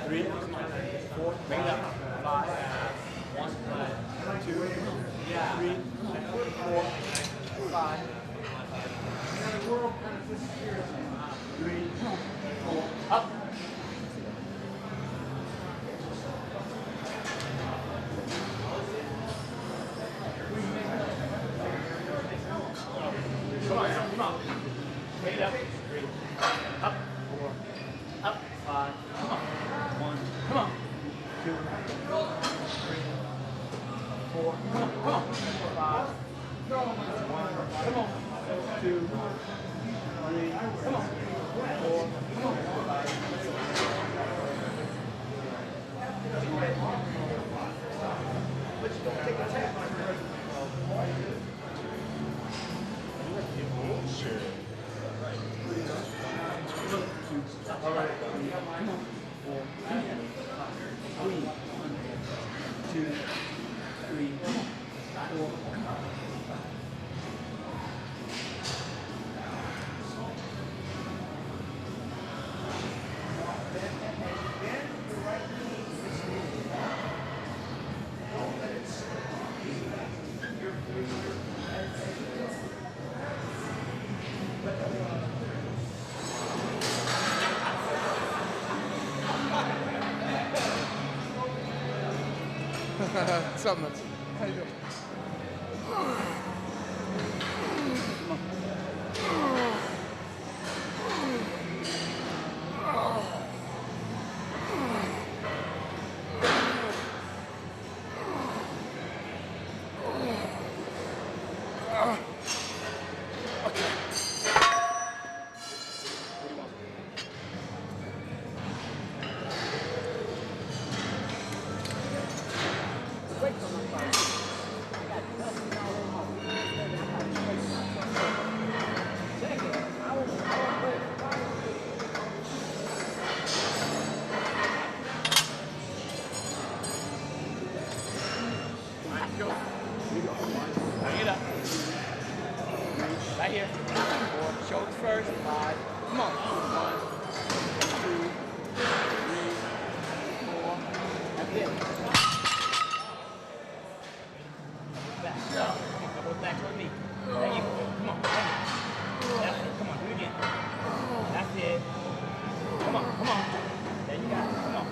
Three, 4, bring it up. 5, 1, 2, 3, 4, 5. 3, 4, up. Come on, come on. Bring it up. 3, up. 4, up. 5, come on. 1, come on. 2, 3, 4, come on, come on. 5, 1, come on. 2, 3, come on. 4, come on. 5. But you don't take a tap. Sure. All right. Come on. 4, 3, 2, 3, 4. Something. How you doing? Bring it up. Right here. 4, shoulders first. 5, come on. 1, 2, 3, 4. That's it. Back. Double back with me. There you go. Come on. That's it. Come on. Do it again. That's it. Come on. Come on. There you go. Come on.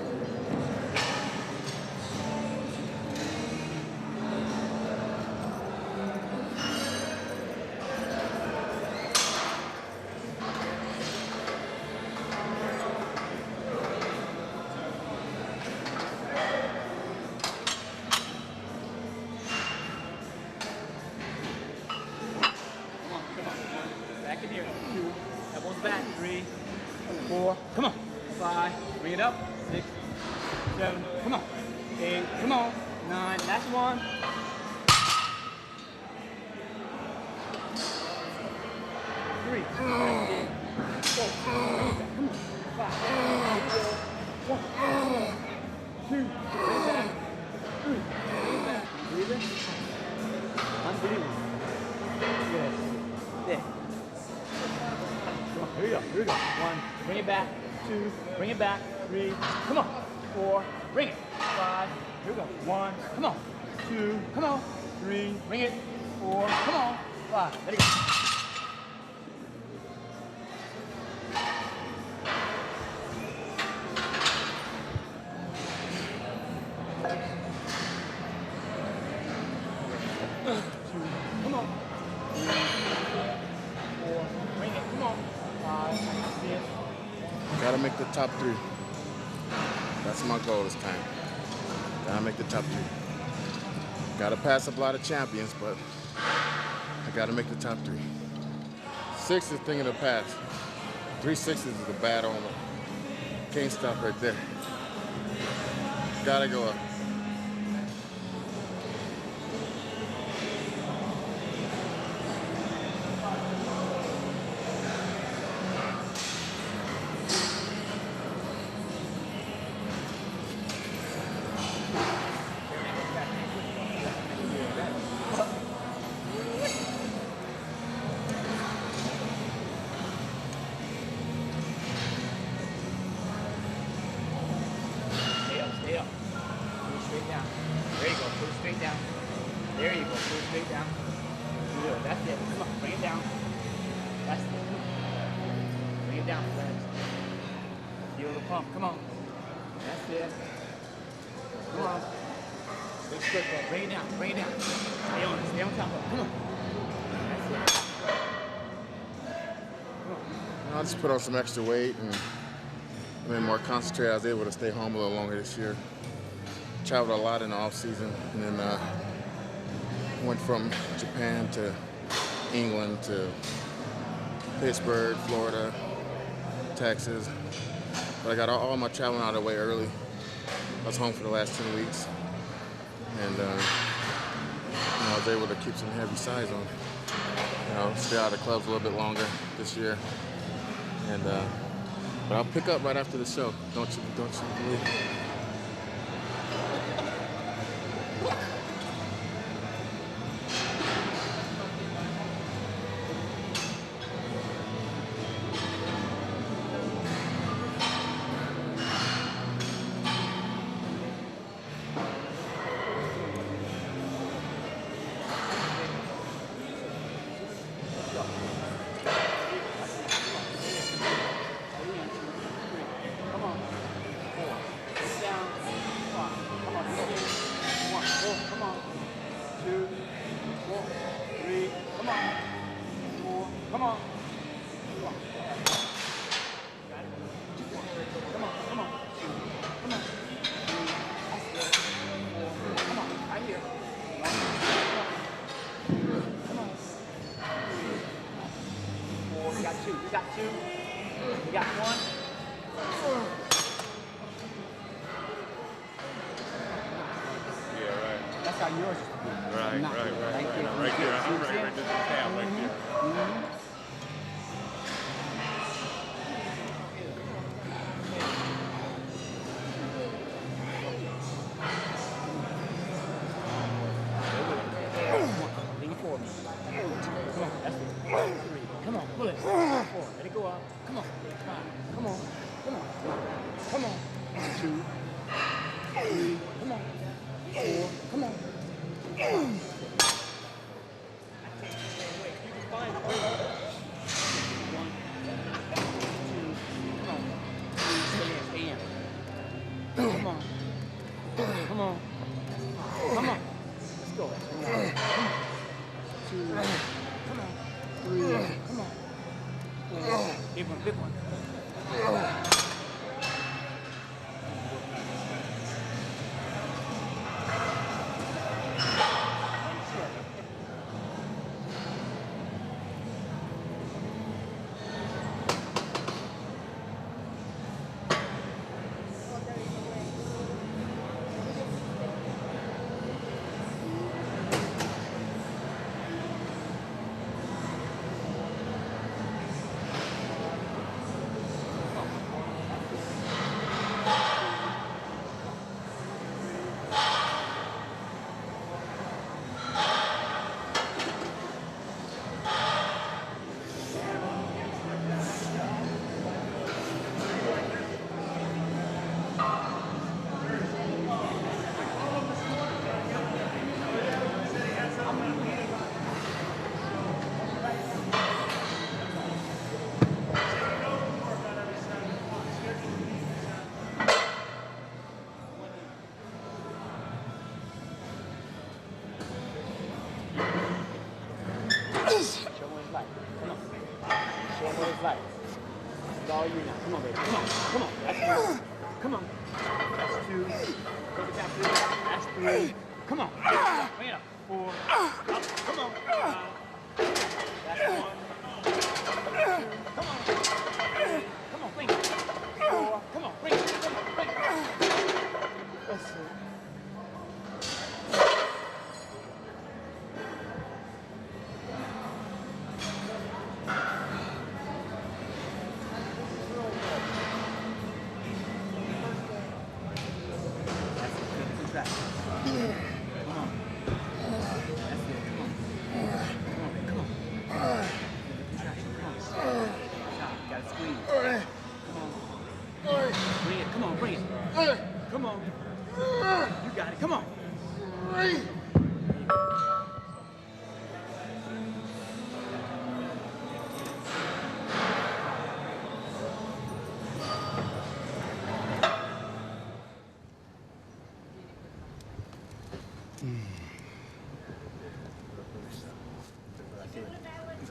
Back in here. 2, elbows back. 3, 4, come on. 5, bring it up. 6, 7, come on. 8, come on. 9, last one. 3, 4, come on. 5, 1, 2, bring it back. 3, bring it back. Breathe in. Unbelievable. Yes. There. Here we go, here we go. 1, bring it back. 2, bring it back. 3, come on. 4, bring it. 5, here we go. 1, come on. 2, come on. 3, bring it. 4, come on. 5, let it go. Come on. 3, 4, bring it. Come on. 5, that's it. Gotta make the top 3. That's my goal this time. Gotta make the top 3. Gotta pass up a lot of champions, but I gotta make the top 3. 6 is thing in the past. 3 6s is the bad omen. Can't stop right there. Gotta go up. it down, friends. Feel the pump. Come on. That's it. Come on. Good split, bro. Bring it down. Bring it down. Stay on it. Stay on top of it. Come on. That's it. Come on. I just put on some extra weight and been more concentrated. I was able to stay home a little longer this year. Traveled a lot in the off season, and then went from Japan to England to Pittsburgh, Florida, Texas. But I got all my traveling out of the way early. I was home for the last 2 weeks, and I was able to keep some heavy size on. Stay out of the clubs a little bit longer this year, and but I'll pick up right after the show. Don't you believe? Come on. Come on. Come on. Come on. Come on. Right here. Come on. 4. You got 2. You got 2. You got 1. Yeah, right. That's how yours is. Right, Not right. right Right there. there. I'm right to the cab right there. Lean forward. Come on, that's it. 3. Come on, pull it. 4. Let it go up. Come on. 5. Come on. Come on. Come on. 2. 3. Come on. 4. Come on. You can find it. 1, 2. Come on. 3. Stay in. Come on. Come on. Come on. Let's go. Come on. 2. Come on. 3. Come on. 4. Big one. Big one. Like, it's all you now. Come on, baby. Come on. Come on. That's 1. Come on. That's 2. Take it down 3. That's 3. Come on. Bring it up. 4. Up. Come on. 5. That's 1. 2. Come on. 3. Come on. Bring it. 4. Come on. Bring it. Come on. Bring it. That's it. Come on. That's it. Come on. Come on. Come on.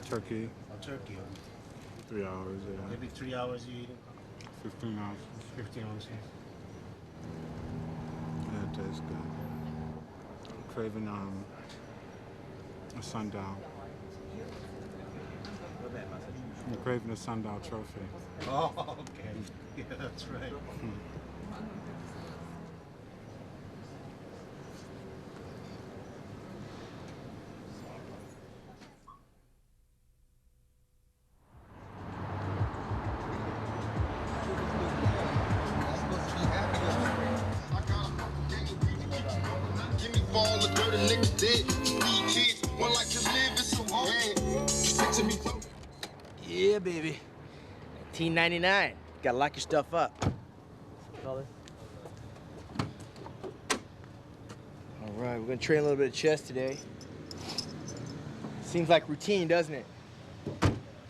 Turkey, Oh, turkey. 3 hours, yeah. Every 3 hours you eat it? 15 ounces. 15 ounces. Yeah, it tastes good. I'm craving a sundown. I'm craving a sundown trophy. Oh, okay. Yeah, that's right. Yeah, baby. $19.99. Gotta lock your stuff up. All right, we're gonna train a little bit of chest today. Seems like routine, doesn't it?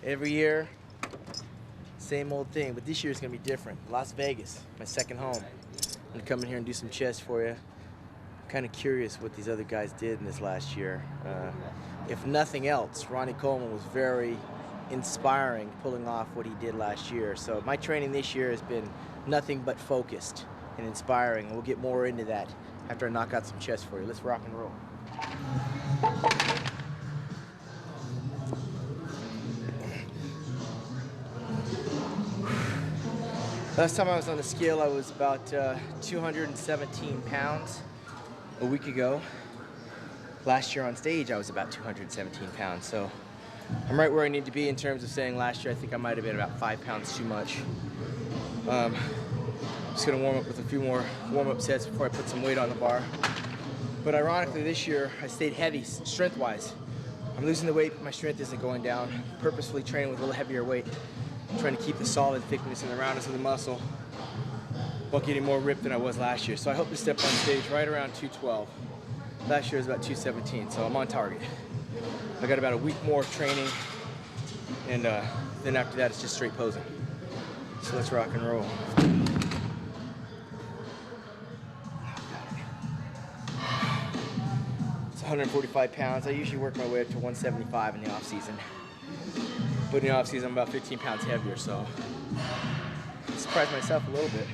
Every year, same old thing, but this year it's gonna be different. Las Vegas, my second home. I'm gonna come in here and do some chest for you. I'm kind of curious what these other guys did in this last year. If nothing else, Ronnie Coleman was very inspiring pulling off what he did last year. So my training this year has been nothing but focused and inspiring. We'll get more into that after I knock out some chest for you. Let's rock and roll. Last time I was on the scale, I was about 217 pounds a week ago. Last year on stage, I was about 217 pounds. So I'm right where I need to be in terms of saying last year I think I might have been about 5 pounds too much. Just gonna warm up with a few more warm-up sets before I put some weight on the bar. But ironically this year I stayed heavy strength-wise. I'm losing the weight, but my strength isn't going down. Purposefully training with a little heavier weight. I'm trying to keep the solid thickness and the roundness of the muscle while getting more ripped than I was last year. So I hope to step on stage right around 212. Last year was about 217, so I'm on target. I got about a week more of training, and then after that, it's just straight posing. So let's rock and roll. It's 145 pounds. I usually work my way up to 175 in the off season. But in the off season, I'm about 15 pounds heavier, so I surprised myself a little bit.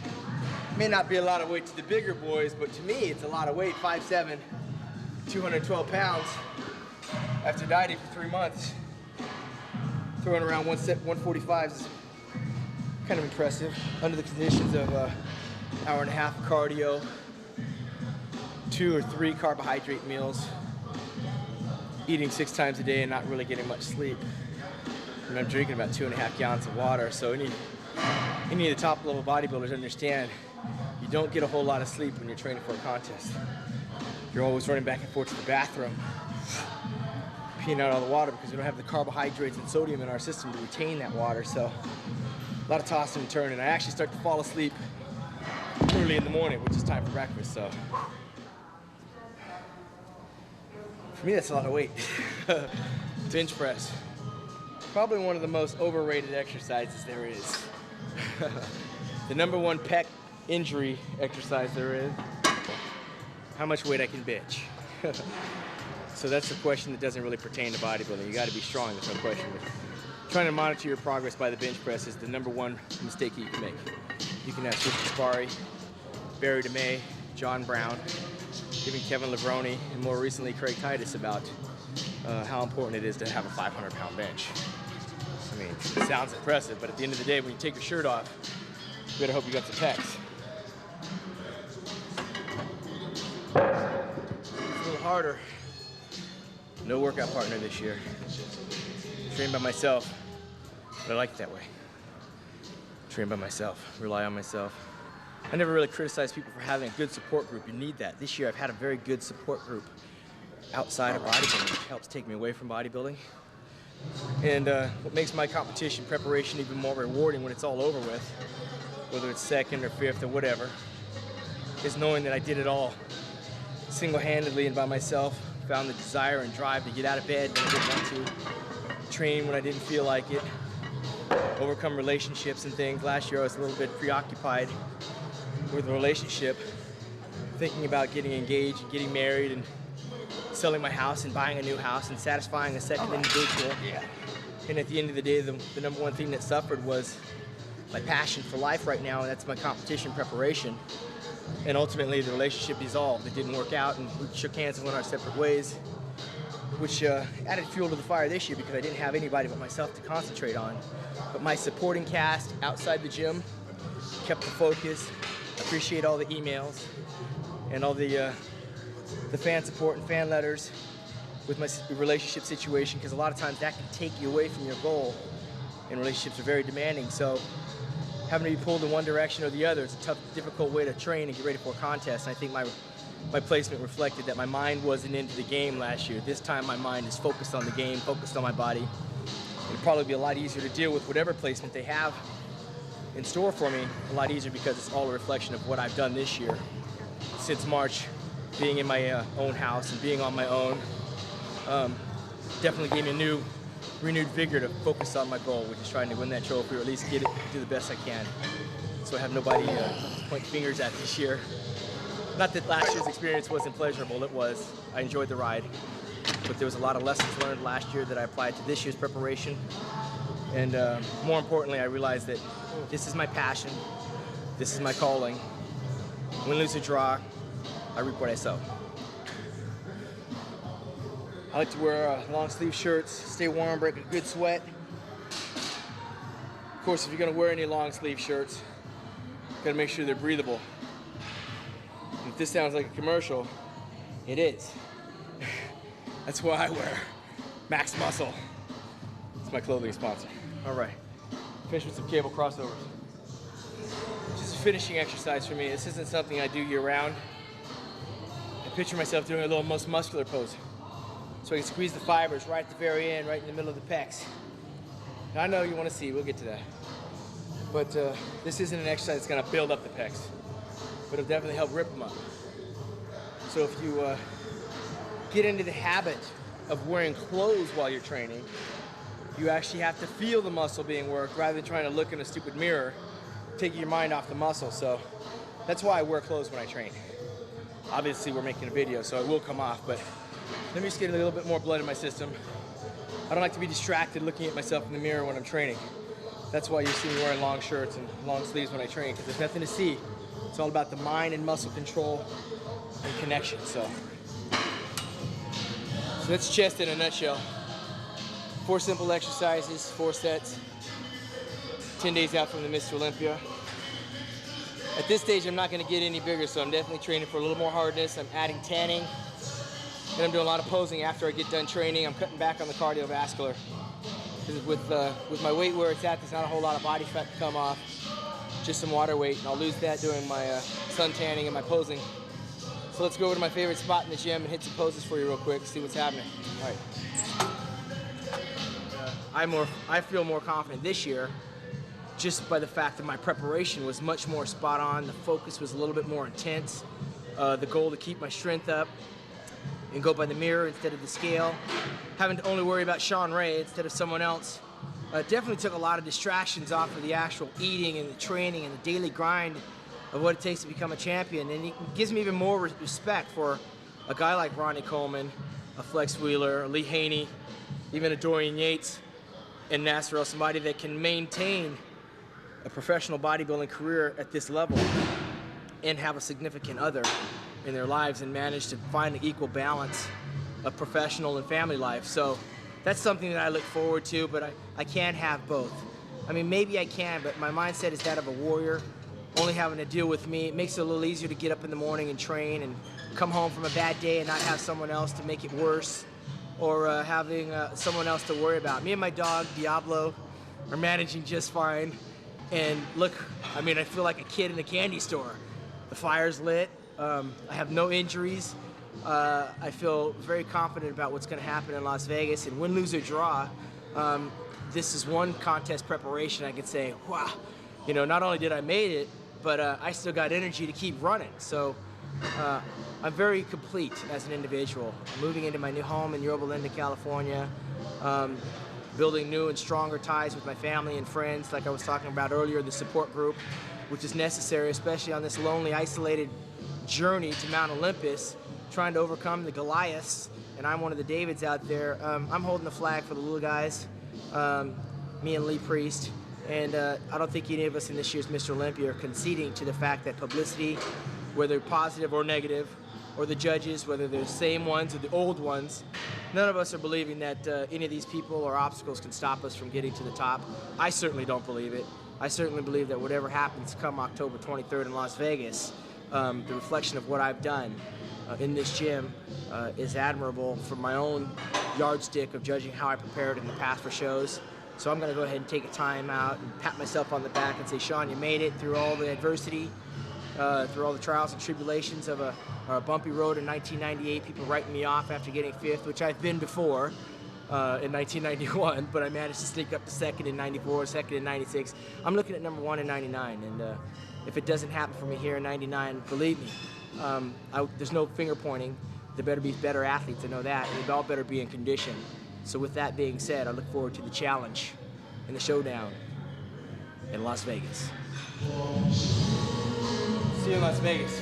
May not be a lot of weight to the bigger boys, but to me, it's a lot of weight. 5'7", 212 pounds. After dieting for 3 months, throwing around 145 is kind of impressive under the conditions of an hour and a half of cardio, 2 or 3 carbohydrate meals, eating 6 times a day and not really getting much sleep. And I'm drinking about 2.5 gallons of water. So any of the top level bodybuilders understand you don't get a whole lot of sleep when you're training for a contest. You're always running back and forth to the bathroom, peeing out all the water because we don't have the carbohydrates and sodium in our system to retain that water. So a lot of tossing and turning. I actually start to fall asleep early in the morning, which is time for breakfast. So for me, that's a lot of weight. Bench press, probably one of the most overrated exercises there is. The #1 pec injury exercise there is. How much weight I can bench. So that's a question that doesn't really pertain to bodybuilding. You got to be strong, there's no question. But trying to monitor your progress by the bench press is the #1 mistake you can make. You can ask Rich Kaspari, Barry DeMay, John Brown, even Kevin Levrone, and more recently Craig Titus about how important it is to have a 500-pound bench. I mean, it sounds impressive, but at the end of the day, when you take your shirt off, you better hope you got some pecs. It's a little harder. No workout partner this year. Train by myself, but I like it that way. Train by myself, rely on myself. I never really criticize people for having a good support group. You need that. This year I've had a very good support group outside of bodybuilding, which helps take me away from bodybuilding. And what makes my competition preparation even more rewarding when it's all over with, whether it's 2nd or 5th or whatever, is knowing that I did it all single-handedly and by myself, found the desire and drive to get out of bed when I didn't want to, train when I didn't feel like it, overcome relationships and things. Last year I was a little bit preoccupied with a relationship, thinking about getting engaged and getting married and selling my house and buying a new house and satisfying a second individual. And at the end of the day, the number one thing that suffered was my passion for life right now, and that's my competition preparation. And ultimately, the relationship dissolved. It didn't work out, and we shook hands and went our separate ways, which added fuel to the fire this year because I didn't have anybody but myself to concentrate on. But my supporting cast outside the gym kept the focus. Appreciate all the emails and all the fan support and fan letters with my relationship situation, because a lot of times that can take you away from your goal, and relationships are very demanding. So having to be pulled in one direction or the other is a tough, difficult way to train and get ready for a contest. And I think my placement reflected that my mind wasn't into the game last year. This time my mind is focused on the game, focused on my body. It'll probably be a lot easier to deal with whatever placement they have in store for me, a lot easier because it's all a reflection of what I've done this year. Since March, being in my own house and being on my own, definitely gave me a renewed vigor to focus on my goal, which is trying to win that trophy or at least get it, do the best I can. So I have nobody to point fingers at this year. Not that last year's experience wasn't pleasurable, it was. I enjoyed the ride. But there was a lot of lessons learned last year that I applied to this year's preparation. And more importantly, I realized that this is my passion, this is my calling. Win, lose, or draw, I reap what I sow. I like to wear long sleeve shirts, stay warm, break a good sweat. Of course, if you're gonna wear any long sleeve shirts, you gotta make sure they're breathable. And if this sounds like a commercial, it is. That's why I wear Max Muscle. It's my clothing sponsor. All right, finish with some cable crossovers. Just a finishing exercise for me. This isn't something I do year round. I picture myself doing a little most muscular pose, so I can squeeze the fibers right at the very end, right in the middle of the pecs. Now, I know you want to see, we'll get to that. But this isn't an exercise that's gonna build up the pecs, but it'll definitely help rip them up. So if you get into the habit of wearing clothes while you're training, you actually have to feel the muscle being worked rather than trying to look in a stupid mirror, taking your mind off the muscle. So that's why I wear clothes when I train. Obviously, we're making a video, so it will come off, but let me just get a little bit more blood in my system. I don't like to be distracted looking at myself in the mirror when I'm training. That's why you see me wearing long shirts and long sleeves when I train, because there's nothing to see. It's all about the mind and muscle control and connection. So that's chest in a nutshell. 4 simple exercises, 4 sets, 10 days out from the Mr. Olympia. At this stage, I'm not gonna get any bigger, so I'm definitely training for a little more hardness. I'm adding tanning, and I'm doing a lot of posing after I get done training. I'm cutting back on the cardiovascular. Because with my weight where it's at, there's not a whole lot of body fat to come off, just some water weight, and I'll lose that during my sun tanning and my posing. So let's go over to my favorite spot in the gym and hit some poses for you real quick, see what's happening. All right. I feel more confident this year just by the fact that my preparation was much more spot on. The focus was a little bit more intense. The goal to keep my strength up and go by the mirror instead of the scale. Having to only worry about Sean Ray instead of someone else. Definitely took a lot of distractions off of the actual eating and the training and the daily grind of what it takes to become a champion. And it gives me even more respect for a guy like Ronnie Coleman, a Flex Wheeler, a Lee Haney, even a Dorian Yates, and Nasser El somebody that can maintain a professional bodybuilding career at this level and have a significant other in their lives and manage to find an equal balance of professional and family life. So that's something that I look forward to, but I can't have both. I mean, maybe I can, but my mindset is that of a warrior, only having to deal with me. It makes it a little easier to get up in the morning and train and come home from a bad day and not have someone else to make it worse, or having someone else to worry about. Me and my dog, Diablo, are managing just fine. And look, I mean, I feel like a kid in a candy store. The fire's lit, I have no injuries. I feel very confident about what's gonna happen in Las Vegas, and win, lose, or draw, this is one contest preparation I can say, wow, you know, not only did I made it, but I still got energy to keep running. So I'm very complete as an individual. I'm moving into my new home in Yorba Linda, California, building new and stronger ties with my family and friends, like I was talking about earlier, the support group, which is necessary, especially on this lonely, isolated journey to Mount Olympus, trying to overcome the Goliaths and I'm one of the Davids out there. I'm holding the flag for the little guys, me and Lee Priest, and I don't think any of us in this year's Mr. Olympia are conceding to the fact that publicity, whether positive or negative, or the judges, whether they're the same ones or the old ones, none of us are believing that any of these people or obstacles can stop us from getting to the top. I certainly don't believe it. I certainly believe that whatever happens come October 23rd in Las Vegas, the reflection of what I've done in this gym is admirable from my own yardstick of judging how I prepared in the past for shows. So I'm gonna go ahead and take a time out and pat myself on the back and say, Sean, you made it through all the adversity, through all the trials and tribulations of a bumpy road in 1998, people writing me off after getting 5th, which I've been before in 1991, but I managed to sneak up to 2nd in 94, 2nd in 96. I'm looking at number 1 in 99, and if it doesn't happen for me here in 99, believe me, there's no finger pointing. There better be better athletes, I know that, and we all better be in condition. So with that being said, I look forward to the challenge and the showdown in Las Vegas. See you in Las Vegas.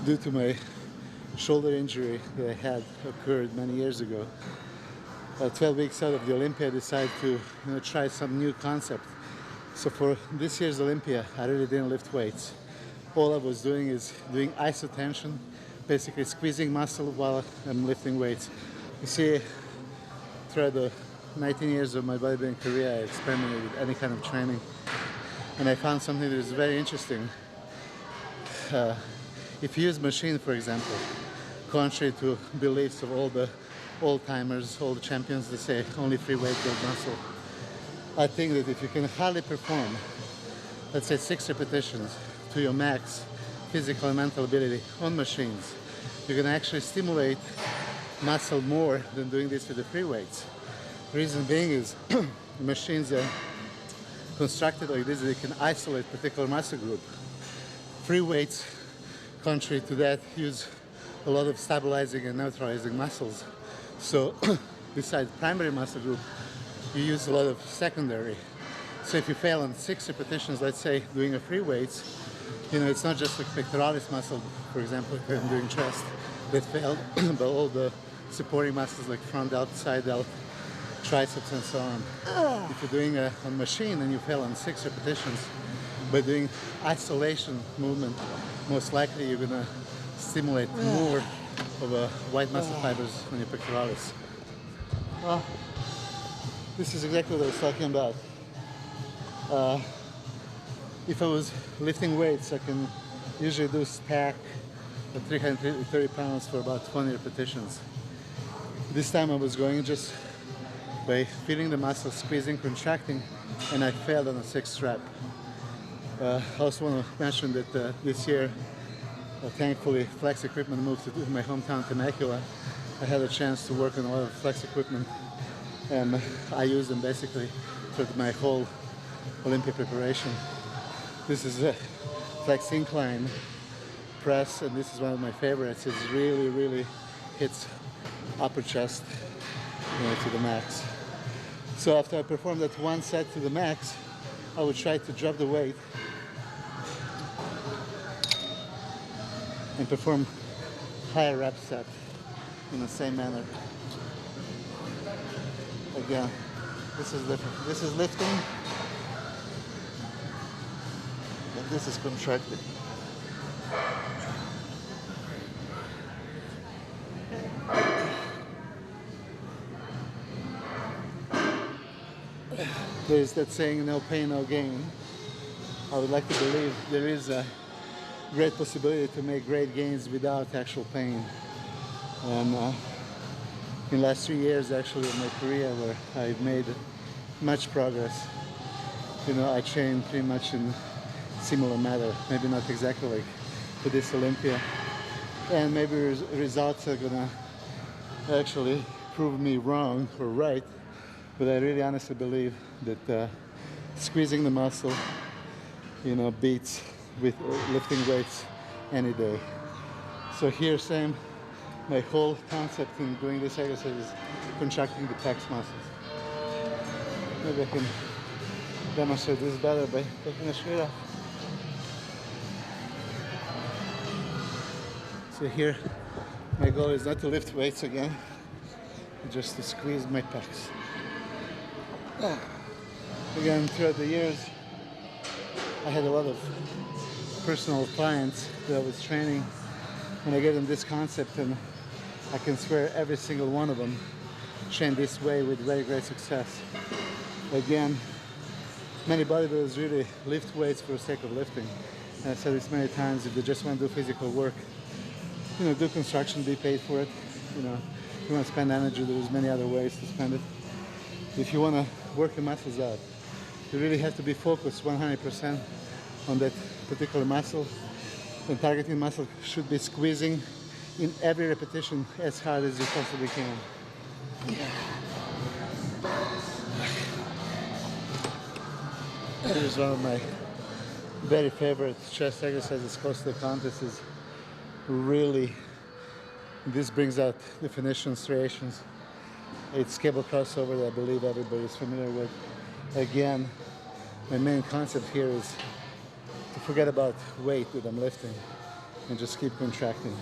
Due to my shoulder injury that I had occurred many years ago, 12 weeks out of the Olympia, I decided to try some new concept. So for this year's Olympia, I really didn't lift weights. All I was doing is doing isotension, basically squeezing muscle while I'm lifting weights. You see, throughout the 19 years of my bodybuilding career, I experimented with any kind of training, and I found something that is very interesting. If you use machine, for example, contrary to beliefs of all the old-timers, all the champions, they say only free weight build muscle. I think that if you can hardly perform, let's say 6 repetitions to your max physical and mental ability on machines, you can actually stimulate muscle more than doing this with the free weights. The reason being is the machines are constructed like this, they can isolate particular muscle group. Free weights, contrary to that, use a lot of stabilizing and neutralizing muscles. So besides primary muscle group, you use a lot of secondary. So if you fail on 6 repetitions, let's say, doing a free weights, it's not just like pectoralis muscle, for example, if I'm doing chest, that failed, but all the supporting muscles like front delt, side delt, triceps and so on. If you're doing a machine and you fail on 6 repetitions, by doing isolation movement, most likely you're gonna stimulate more of white muscle fibers on your pectoralis. This is exactly what I was talking about. If I was lifting weights, I can usually do stack at 330 pounds for about 20 repetitions. This time I was going just by feeling the muscle, squeezing, contracting, and I failed on a 6th rep. I also want to mention that this year, thankfully, Flex Equipment moved to my hometown, Temecula. I had a chance to work on a lot of Flex equipment, and I use them basically for my whole Olympia preparation. This is a Flex Incline press, and this is one of my favorites. It really, really hits upper chest to the max. So after I perform that one set to the max, I would try to drop the weight and perform higher rep set in the same manner. Again, this is different. This is lifting, and this is contracting. There's that saying, no pain, no gain. I would like to believe there is a great possibility to make great gains without actual pain. And in the last 3 years, actually, of my career, where I've made much progress, I train pretty much in similar manner. Maybe not exactly like for this Olympia. And maybe results are gonna actually prove me wrong or right. But I really honestly believe that squeezing the muscle, beats with lifting weights any day. So here, same, my whole concept in doing this exercise is contracting the pecs muscles. Maybe I can demonstrate this better by taking a shirt off. So here, my goal is not to lift weights again, just to squeeze my pecs. Again, throughout the years, I had a lot of personal clients that I was training, and I gave them this concept, and I can swear every single one of them trained this way with very great success. Again, many bodybuilders really lift weights for the sake of lifting. And I've said this many times, if they just want to do physical work, you know, do construction, be paid for it. You know, if you want to spend energy, there's many other ways to spend it. If you want to work your muscles out, you really have to be focused 100% on that particular muscle. And targeting muscle should be squeezing in every repetition as hard as you possibly can. Here's one of my very favorite chest exercises close to the contest. Is really, this brings out definition, striations. It's cable crossover that I believe everybody is familiar with. Again, my main concept here is to forget about weight that I'm lifting and just keep contracting.